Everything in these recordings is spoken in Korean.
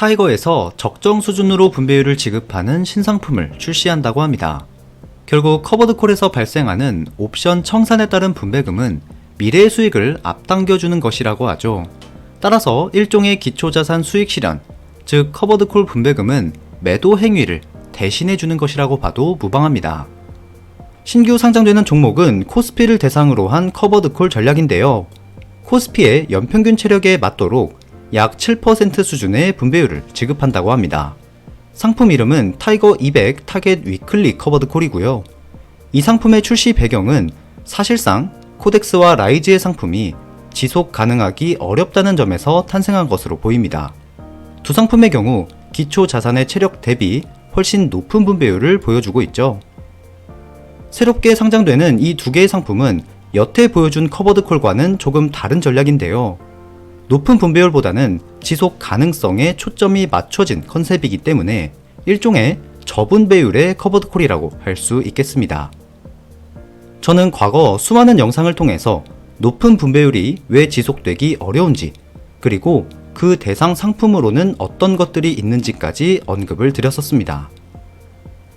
타이거에서 적정 수준으로 분배율을 지급하는 신상품을 출시한다고 합니다. 결국 커버드콜에서 발생하는 옵션 청산에 따른 분배금은 미래의 수익을 앞당겨주는 것이라고 하죠. 따라서 일종의 기초자산 수익 실현, 즉 커버드콜 분배금은 매도 행위를 대신해주는 것이라고 봐도 무방합니다. 신규 상장되는 종목은 코스피를 대상으로 한 커버드콜 전략인데요. 코스피의 연평균 체력에 맞도록 약 7% 수준의 분배율을 지급한다고 합니다. 상품 이름은 타이거 200 타겟 위클리 커버드콜이고요. 이 상품의 출시 배경은 사실상 코덱스와 라이즈의 상품이 지속 가능하기 어렵다는 점에서 탄생한 것으로 보입니다. 두 상품의 경우 기초 자산의 체력 대비 훨씬 높은 분배율을 보여주고 있죠. 새롭게 상장되는 이 두 개의 상품은 여태 보여준 커버드콜과는 조금 다른 전략인데요. 높은 분배율보다는 지속 가능성에 초점이 맞춰진 컨셉이기 때문에 일종의 저분배율의 커버드콜이라고 할 수 있겠습니다. 저는 과거 수많은 영상을 통해서 높은 분배율이 왜 지속되기 어려운지, 그리고 그 대상 상품으로는 어떤 것들이 있는지까지 언급을 드렸었습니다.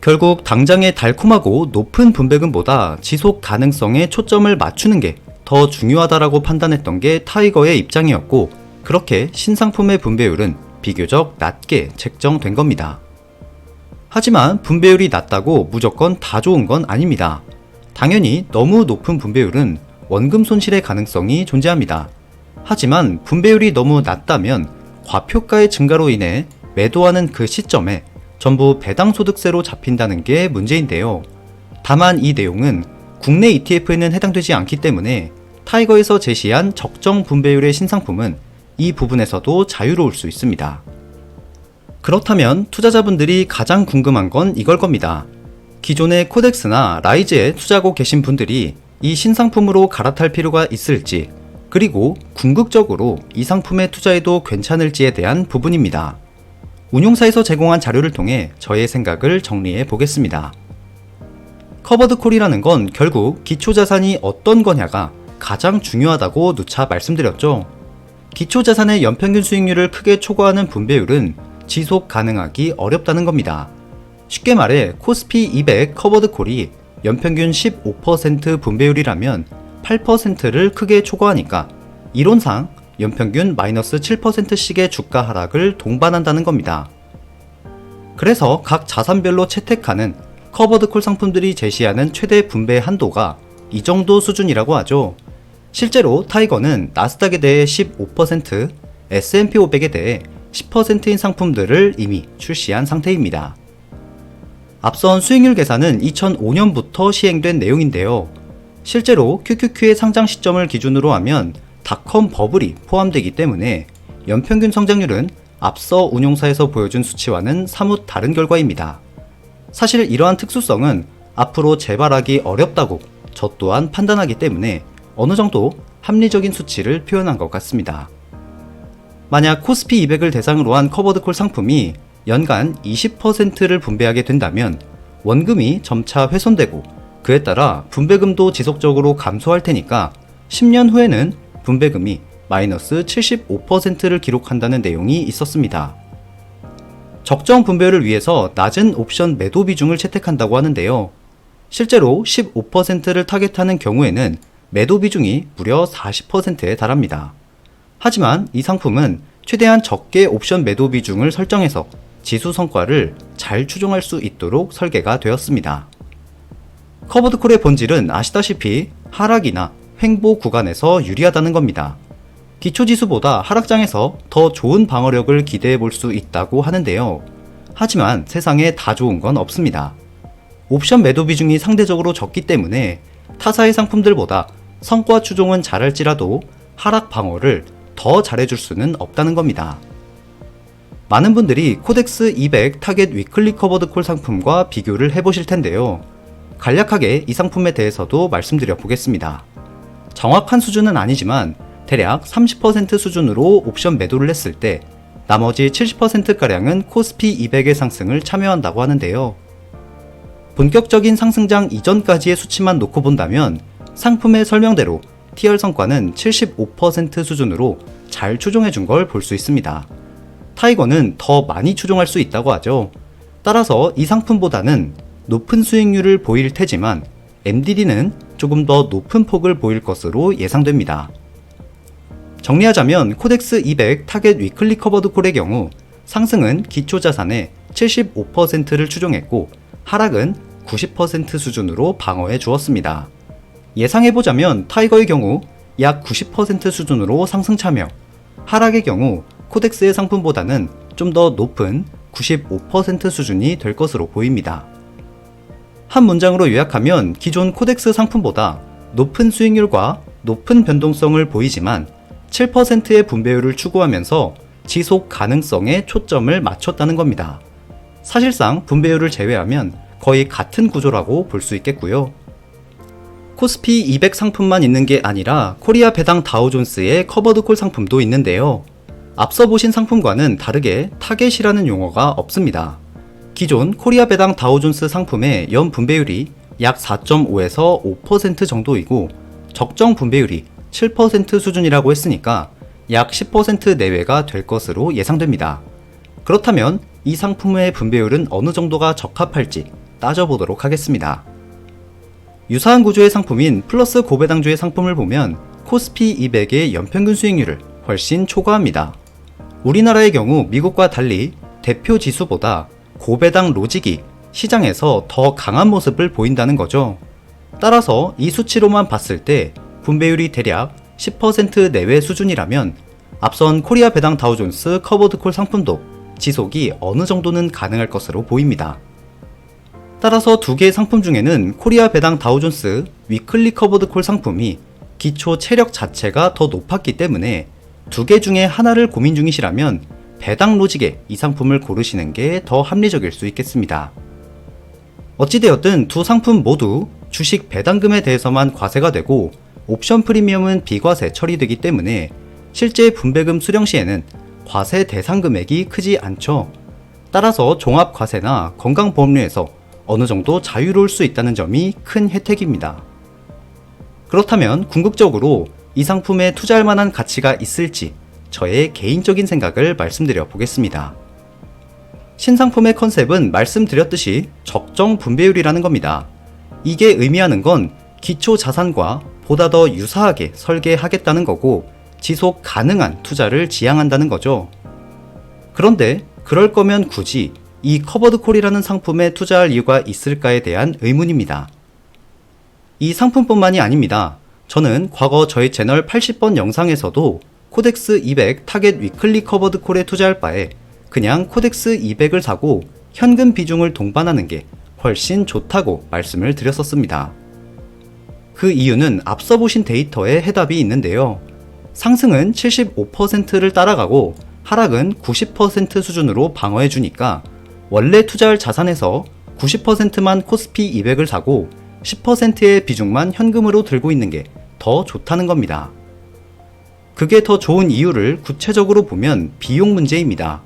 결국 당장의 달콤하고 높은 분배금보다 지속 가능성에 초점을 맞추는 게 더 중요하다라고 판단했던 게 타이거의 입장이었고, 그렇게 신상품의 분배율은 비교적 낮게 책정된 겁니다. 하지만 분배율이 낮다고 무조건 다 좋은 건 아닙니다. 당연히 너무 높은 분배율은 원금 손실의 가능성이 존재합니다. 하지만 분배율이 너무 낮다면 과표가의 증가로 인해 매도하는 그 시점에 전부 배당소득세로 잡힌다는 게 문제인데요. 다만 이 내용은 국내 ETF에는 해당되지 않기 때문에 타이거에서 제시한 적정 분배율의 신상품은 이 부분에서도 자유로울 수 있습니다. 그렇다면 투자자분들이 가장 궁금한 건 이걸 겁니다. 기존의 코덱스나 라이즈에 투자하고 계신 분들이 이 신상품으로 갈아탈 필요가 있을지, 그리고 궁극적으로 이 상품에 투자해도 괜찮을지에 대한 부분입니다. 운용사에서 제공한 자료를 통해 저의 생각을 정리해 보겠습니다. 커버드콜이라는 건 결국 기초자산이 어떤 거냐가 가장 중요하다고 누차 말씀드렸죠. 기초자산의 연평균 수익률을 크게 초과하는 분배율은 지속 가능하기 어렵다는 겁니다. 쉽게 말해 코스피 200 커버드콜이 연평균 15% 분배율이라면 8%를 크게 초과하니까 이론상 연평균 마이너스 7%씩의 주가 하락을 동반한다는 겁니다. 그래서 각 자산별로 채택하는 커버드콜 상품들이 제시하는 최대 분배 한도가 이 정도 수준이라고 하죠. 실제로 타이거는 나스닥에 대해 15%, S&P 500에 대해 10%인 상품들을 이미 출시한 상태입니다. 앞선 수익률 계산은 2005년부터 시행된 내용인데요. 실제로 QQQ의 상장 시점을 기준으로 하면 닷컴 버블이 포함되기 때문에 연평균 성장률은 앞서 운용사에서 보여준 수치와는 사뭇 다른 결과입니다. 사실 이러한 특수성은 앞으로 재발하기 어렵다고 저 또한 판단하기 때문에 어느 정도 합리적인 수치를 표현한 것 같습니다. 만약 코스피 200을 대상으로 한 커버드콜 상품이 연간 20%를 분배하게 된다면 원금이 점차 훼손되고 그에 따라 분배금도 지속적으로 감소할 테니까 10년 후에는 분배금이 마이너스 75%를 기록한다는 내용이 있었습니다. 적정 분배율을 위해서 낮은 옵션 매도 비중을 채택한다고 하는데요. 실제로 15%를 타겟하는 경우에는 매도 비중이 무려 40%에 달합니다. 하지만 이 상품은 최대한 적게 옵션 매도 비중을 설정해서 지수 성과를 잘 추종할 수 있도록 설계가 되었습니다. 커버드콜의 본질은 아시다시피 하락이나 횡보 구간에서 유리하다는 겁니다. 기초지수보다 하락장에서 더 좋은 방어력을 기대해 볼 수 있다고 하는데요. 하지만 세상에 다 좋은 건 없습니다. 옵션 매도 비중이 상대적으로 적기 때문에 타사의 상품들보다 성과 추종은 잘할지라도 하락 방어를 더 잘해줄 수는 없다는 겁니다. 많은 분들이 코덱스 200 타겟 위클리 커버드콜 상품과 비교를 해보실 텐데요. 간략하게 이 상품에 대해서도 말씀드려 보겠습니다. 정확한 수준은 아니지만 대략 30% 수준으로 옵션 매도를 했을 때 나머지 70%가량은 코스피 200의 상승을 참여한다고 하는데요. 본격적인 상승장 이전까지의 수치만 놓고 본다면 상품의 설명대로 TR 성과는 75% 수준으로 잘 추종해 준 걸 볼 수 있습니다. 타이거는 더 많이 추종할 수 있다고 하죠. 따라서 이 상품보다는 높은 수익률을 보일 테지만 MDD는 조금 더 높은 폭을 보일 것으로 예상됩니다. 정리하자면 코덱스 200 타겟 위클리 커버드 콜의 경우 상승은 기초자산의 75%를 추종했고 하락은 90% 수준으로 방어해 주었습니다. 예상해보자면 타이거의 경우 약 90% 수준으로 상승 참여, 하락의 경우 코덱스의 상품보다는 좀 더 높은 95% 수준이 될 것으로 보입니다. 한 문장으로 요약하면 기존 코덱스 상품보다 높은 수익률과 높은 변동성을 보이지만 7%의 분배율을 추구하면서 지속 가능성에 초점을 맞췄다는 겁니다. 사실상 분배율을 제외하면 거의 같은 구조라고 볼 수 있겠고요. 코스피 200 상품만 있는 게 아니라 코리아 배당 다우존스의 커버드콜 상품도 있는데요. 앞서 보신 상품과는 다르게 타겟이라는 용어가 없습니다. 기존 코리아 배당 다우존스 상품의 연 분배율이 약 4.5에서 5% 정도이고 적정 분배율이 7% 수준이라고 했으니까 약 10% 내외가 될 것으로 예상됩니다. 그렇다면 이 상품의 분배율은 어느 정도가 적합할지 따져보도록 하겠습니다. 유사한 구조의 상품인 플러스 고배당주의 상품을 보면 코스피 200의 연평균 수익률을 훨씬 초과합니다. 우리나라의 경우 미국과 달리 대표 지수보다 고배당 로직이 시장에서 더 강한 모습을 보인다는 거죠. 따라서 이 수치로만 봤을 때 분배율이 대략 10% 내외 수준이라면 앞선 코리아 배당 다우존스 커버드콜 상품도 지속이 어느 정도는 가능할 것으로 보입니다. 따라서 두 개의 상품 중에는 코리아 배당 다우존스 위클리 커버드콜 상품이 기초 체력 자체가 더 높았기 때문에 두 개 중에 하나를 고민 중이시라면 배당 로직의 이 상품을 고르시는 게 더 합리적일 수 있겠습니다. 어찌되었든 두 상품 모두 주식 배당금에 대해서만 과세가 되고 옵션 프리미엄은 비과세 처리되기 때문에 실제 분배금 수령 시에는 과세 대상 금액이 크지 않죠. 따라서 종합과세나 건강보험료에서 어느 정도 자유로울 수 있다는 점이 큰 혜택입니다. 그렇다면 궁극적으로 이 상품에 투자할 만한 가치가 있을지 저의 개인적인 생각을 말씀드려 보겠습니다. 신상품의 컨셉은 말씀드렸듯이 적정 분배율이라는 겁니다. 이게 의미하는 건 기초 자산과 보다 더 유사하게 설계하겠다는 거고 지속 가능한 투자를 지향한다는 거죠. 그런데 그럴 거면 굳이 이 커버드콜이라는 상품에 투자할 이유가 있을까에 대한 의문입니다. 이 상품뿐만이 아닙니다. 저는 과거 저희 채널 80번 영상에서도 코덱스 200 타겟 위클리 커버드콜에 투자할 바에 그냥 코덱스 200을 사고 현금 비중을 동반하는 게 훨씬 좋다고 말씀을 드렸었습니다. 그 이유는 앞서 보신 데이터에 해답이 있는데요. 상승은 75%를 따라가고 하락은 90% 수준으로 방어해주니까 원래 투자할 자산에서 90%만 코스피 200을 사고 10%의 비중만 현금으로 들고 있는 게 더 좋다는 겁니다. 그게 더 좋은 이유를 구체적으로 보면 비용 문제입니다.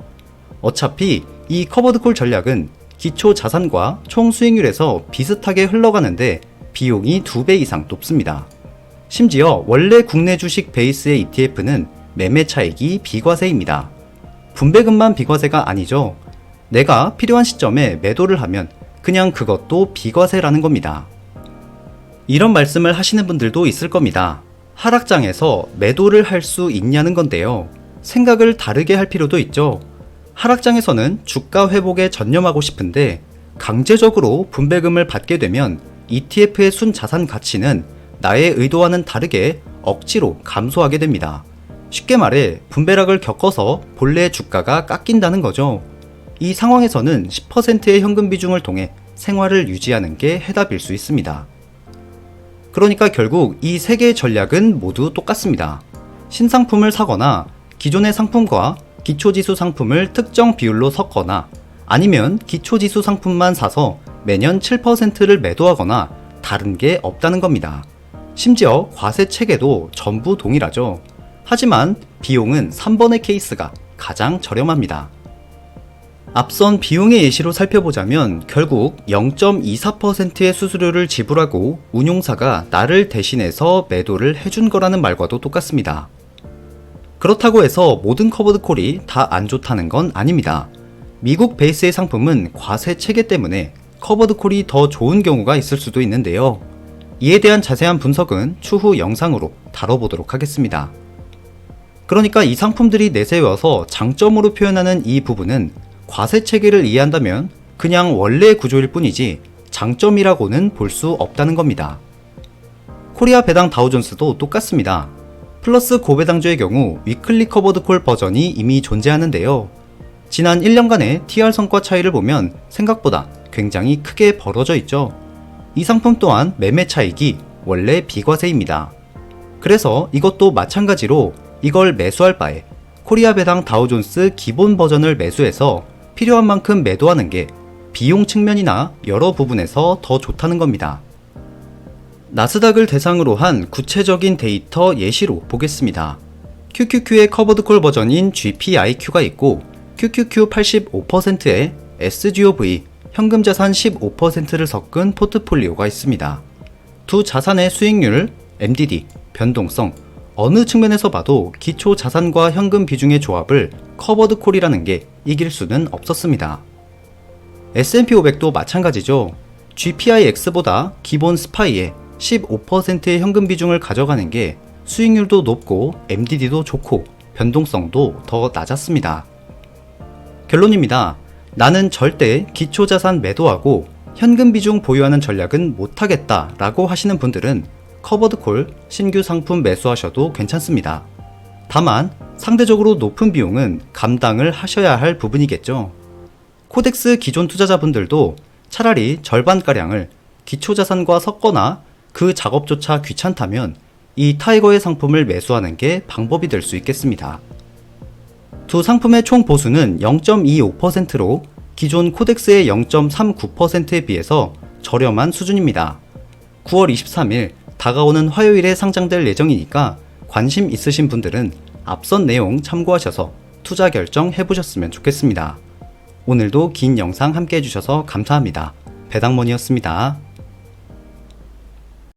어차피 이 커버드콜 전략은 기초 자산과 총 수익률에서 비슷하게 흘러가는데 비용이 2배 이상 높습니다. 심지어 원래 국내 주식 베이스의 ETF는 매매 차익이 비과세입니다. 분배금만 비과세가 아니죠. 내가 필요한 시점에 매도를 하면 그냥 그것도 비과세라는 겁니다. 이런 말씀을 하시는 분들도 있을 겁니다. 하락장에서 매도를 할 수 있냐는 건데요. 생각을 다르게 할 필요도 있죠. 하락장에서는 주가 회복에 전념하고 싶은데 강제적으로 분배금을 받게 되면 ETF의 순자산 가치는 나의 의도와는 다르게 억지로 감소하게 됩니다. 쉽게 말해 분배락을 겪어서 본래의 주가가 깎인다는 거죠. 이 상황에서는 10%의 현금 비중을 통해 생활을 유지하는 게 해답일 수 있습니다. 그러니까 결국 이 세 개의 전략은 모두 똑같습니다. 신상품을 사거나 기존의 상품과 기초지수 상품을 특정 비율로 섞거나 아니면 기초지수 상품만 사서 매년 7%를 매도하거나 다른 게 없다는 겁니다. 심지어 과세 체계도 전부 동일하죠. 하지만 비용은 3번의 케이스가 가장 저렴합니다. 앞선 비용의 예시로 살펴보자면 결국 0.24%의 수수료를 지불하고 운용사가 나를 대신해서 매도를 해준 거라는 말과도 똑같습니다. 그렇다고 해서 모든 커버드 콜이 다 안 좋다는 건 아닙니다. 미국 베이스의 상품은 과세 체계 때문에 커버드 콜이 더 좋은 경우가 있을 수도 있는데요. 이에 대한 자세한 분석은 추후 영상으로 다뤄보도록 하겠습니다. 그러니까 이 상품들이 내세워서 장점으로 표현하는 이 부분은 과세 체계를 이해한다면 그냥 원래의 구조일 뿐이지 장점이라고는 볼 수 없다는 겁니다. 코리아 배당 다우존스도 똑같습니다. 플러스 고배당주의 경우 위클리 커버드 콜 버전이 이미 존재하는데요. 지난 1년간의 TR 성과 차이를 보면 생각보다 굉장히 크게 벌어져 있죠. 이 상품 또한 매매 차익이 원래 비과세입니다. 그래서 이것도 마찬가지로 이걸 매수할 바에 코리아 배당 다우존스 기본 버전을 매수해서 필요한 만큼 매도하는 게 비용 측면이나 여러 부분에서 더 좋다는 겁니다. 나스닥을 대상으로 한 구체적인 데이터 예시로 보겠습니다. QQQ의 커버드콜 버전인 GPIQ가 있고 QQQ 85%에 SGOV 현금자산 15%를 섞은 포트폴리오가 있습니다. 두 자산의 수익률, MDD, 변동성, 어느 측면에서 봐도 기초 자산과 현금 비중의 조합을 커버드콜이라는 게 이길 수는 없었습니다. S&P 500도 마찬가지죠. GPIX보다 기본 스파이에 15%의 현금 비중을 가져가는 게 수익률도 높고 MDD도 좋고 변동성도 더 낮았습니다. 결론입니다. 나는 절대 기초자산 매도하고 현금 비중 보유하는 전략은 못하겠다 라고 하시는 분들은 커버드콜 신규 상품 매수하셔도 괜찮습니다. 다만 상대적으로 높은 비용은 감당을 하셔야 할 부분이겠죠. 코덱스 기존 투자자분들도 차라리 절반가량을 기초자산과 섞거나 그 작업조차 귀찮다면 이 타이거의 상품을 매수하는 게 방법이 될 수 있겠습니다. 두 상품의 총 보수는 0.25%로 기존 코덱스의 0.39%에 비해서 저렴한 수준입니다. 9월 23일 다가오는 화요일에 상장될 예정이니까 관심 있으신 분들은 앞선 내용 참고하셔서 투자 결정 해보셨으면 좋겠습니다. 오늘도 긴 영상 함께 해주셔서 감사합니다. 배당머니였습니다.